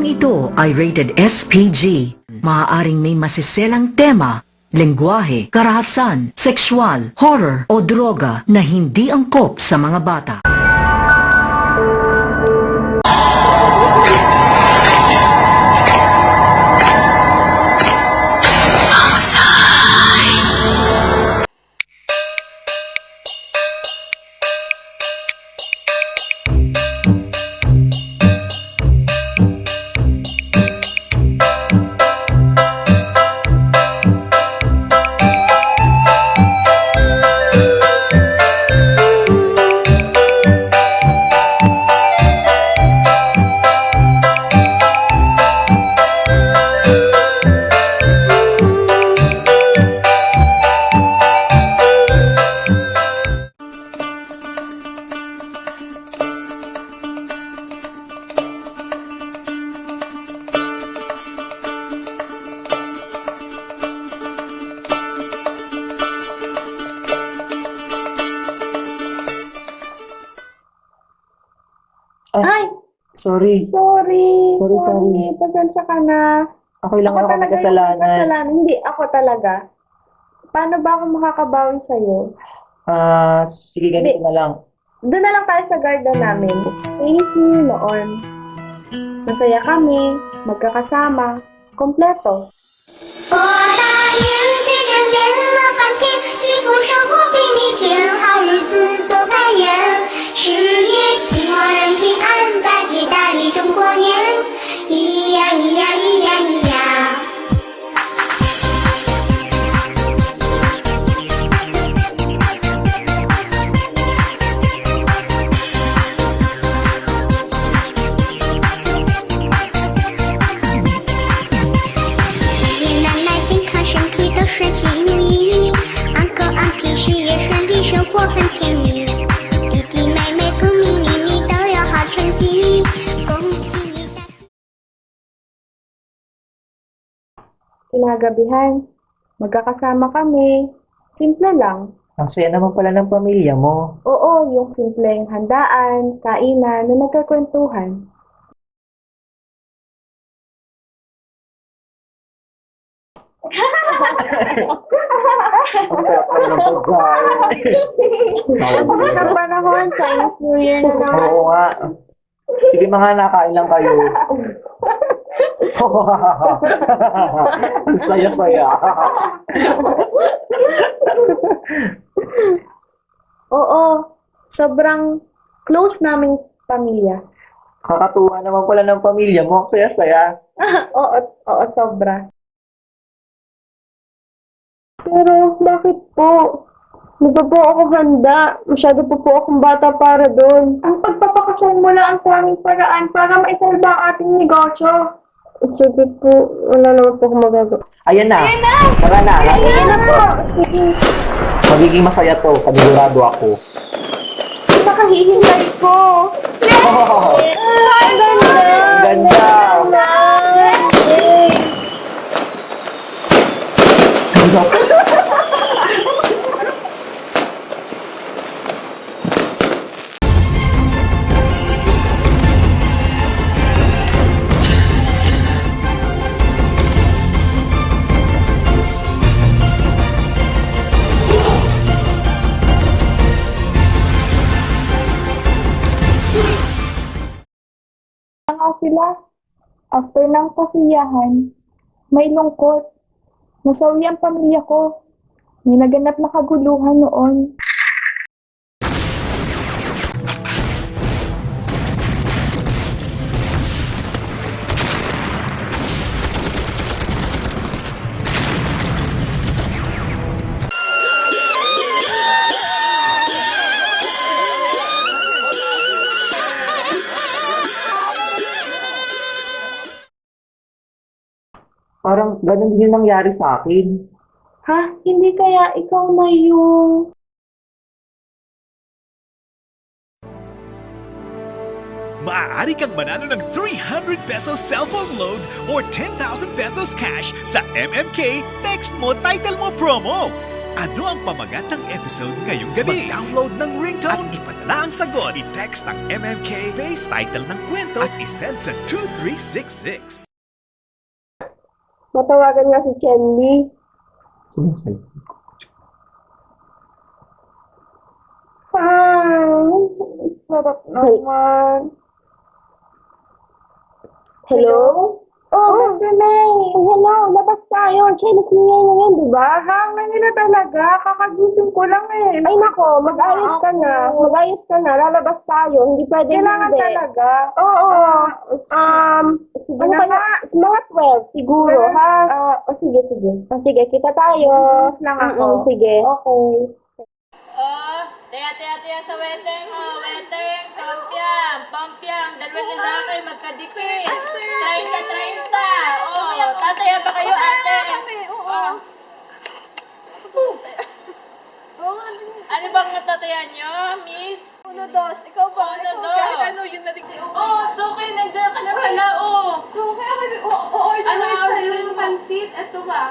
Programang ito ay rated SPG. Maaaring may masiselang tema, lengguwahe, karahasan, sexual, horror o droga na hindi angkop sa mga bata. Ay, Sorry. sorry. Sorry. Pasensya ka na. Ako lang ako may talaga yung kasalanan. Hindi, ako talaga. Paano ba ako makakabawi sa'yo? Sige, ganito na lang. Doon na lang tayo sa garden namin. Easy noon. Masaya kami, magkakasama, kompleto. 我答应追着练了半天，幸福生活比蜜甜，好日子多团圆。事业兴旺人平安，大吉大利中国年，咿呀咿呀咿呀咿呀。爷爷奶奶健康身体都顺心如意，uncle auntie 事业顺利，生活很甜蜜，弟弟妹妹聪明伶俐都有好成绩，恭喜你大吉。 Kinagabihan, magkakasama kami. Simple lang. Ang saya naman pala ng pamilya mo. Oo, yung simpleng handaan, kainan, na nagkakwentuhan. Ang sarap naman ng pagkain. Pagkat ng panahon, Chinese New Year na naman. Oo nga. Sige mga nakain lang kayo. Ang saya-saya. Oo, sobrang close naming pamilya. Kakatuwa naman pala ng pamilya mo. Ang saya-saya. Oo, sobra. Pero bakit po? Di ba po ako handa? Masyado po akong bata para doon. Ang pagpapakasal mo lang ang tanging paraan para maisalba ang ating negosyo. Sige po, wala naman po akong magagawa. Ayan na. Tara na. Ayan na po! Sige, Magiging masaya to. Panigurado ako. nakahihintay ko. Oh, Ang ganda! ganda. Nga sila, after ng kasiyahan, may lungkot. Nasawi ang pamilya ko. May naganap na kaguluhan noon. Parang ganun din yung nangyari sa akin. Ha? Hindi kaya ikaw na yung... Maaari kang manalo ng 300 pesos cellphone load or 10,000 pesos cash sa MMK Text Mo Title Mo promo. Ano ang pamagat ng episode ngayong gabi? Mag-download ng ringtone at ipadala ang sagot. I-text ang MMK space title ng kwento at isend sa 2366. Matawagan nga si Chenly. Hi! Sarap naman. Hello? Oh, Beste May! Hello, labas tayo. Chinese New Year ngayon, di ba? Hangin nila talaga. Kakagising ko lang eh. Ay nako, mag-ayos ka na. Mag-ayos ka na. Lalabas tayo. Hindi pwede kailangan hindi. Talaga. Oo. Sige ano kaya? Mga 12 siguro, ha? Sige. Sige, kita tayo. Lang ako. Sige. Okay. Tiya sa weteng, weteng, pampyang, dalawang lalaki, magkadikit, 30, tataya ba kayo, ate? Ano bang natatayan nyo, miss? Uno, dos. Ikaw ba? Uno, Ikaw, dos. kahit ano yung nadigay. Suki, nandiyan ka na pala, So, kaya ako o-order Ano ulit sa'yo order yung mo? pansit. Ito ba?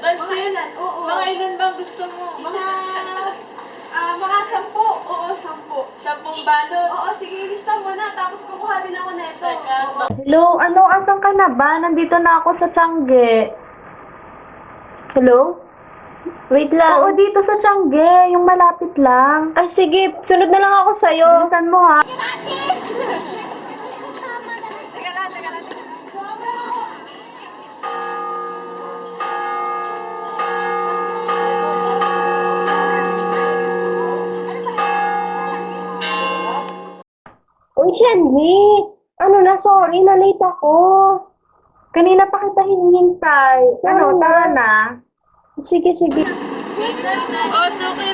Pansin? Mga ilan? Oo. Mga ilan bang gusto mo? Mga 10. Oo, 10. 10 balot. Oo, sige, ilista mo na. Tapos kukuha din ako na ito. Teka, Hello, asan ka na ba? Nandito na ako sa Tiangge. Hello? Wait lang. Oo, dito sa Tiangge, yung malapit lang. Ay, sige, sunod na lang ako sa'yo. Bilisan mo, ha? Uy, Shenly! Ano na, sorry, na-late ako. Kanina pa kita hinihintay. Ano, tara na. Sige. Suki,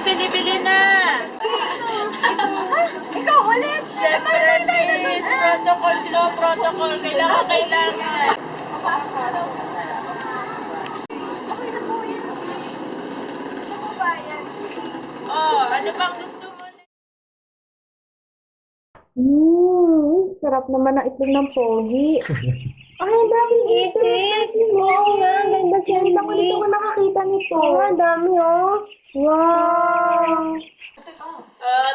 bili-bili na. Ikaw ulit! Siyempre, miss, protocol. Kailangan. Ano bang gusto mo? Sarap naman ang itlog ng pogi. Ay, ang daming itik. Oo nga, ganda siya. Hindi ko dito nakakita nito. Ang dami, oh. Wow.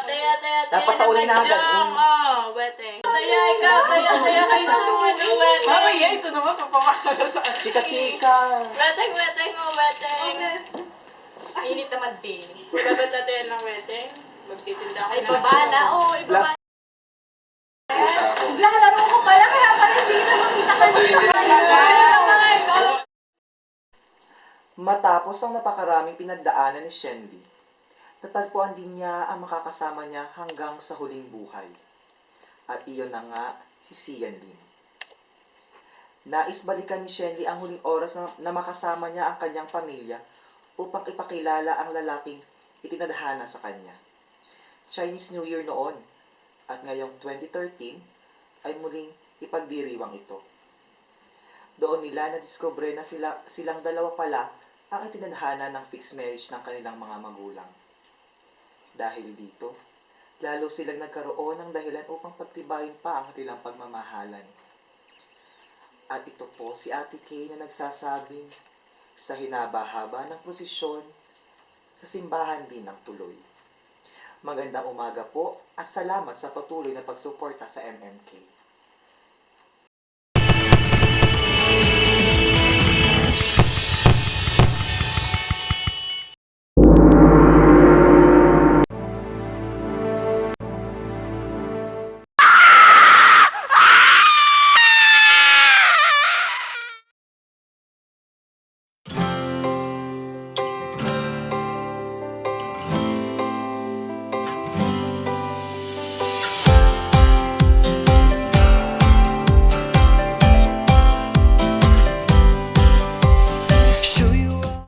Taya. Tapos sa uli na agad. Weteng. Taya kayo naman, weteng. Mamaya, ito naman papamahalo sa akin. Chika-chika. Weteng. Init naman din. Dapat natin ng weteng. Magtitinda ako Ay, ng- babala. Oo, ibaba. Naglalaro ko pala, kaya pala hindi na makita ka nito. Matapos ang napakaraming pinagdaanan ni Shenli, natagpuan din niya ang makakasama niya hanggang sa huling buhay. At iyon na nga si Sian Lim. Nais balikan ni Shenli ang huling oras na makasama niya ang kanyang pamilya upang ipakilala ang lalaking itinadhana sa kanya. Chinese New Year noon at ngayong 2013 ay muling ipagdiriwang ito. Doon nila nadiskubre na silang dalawa pala ang itinadhana ng fixed marriage ng kanilang mga magulang. Dahil dito, lalo silang nagkaroon ng dahilan upang pagtibayin pa ang kanilang pagmamahalan. At ito po si Ate Kay na nagsasabing sa hinaba-haba ng prosesyon, sa simbahan din ng tuloy. Magandang umaga po at salamat sa patuloy na pagsuporta sa MMK.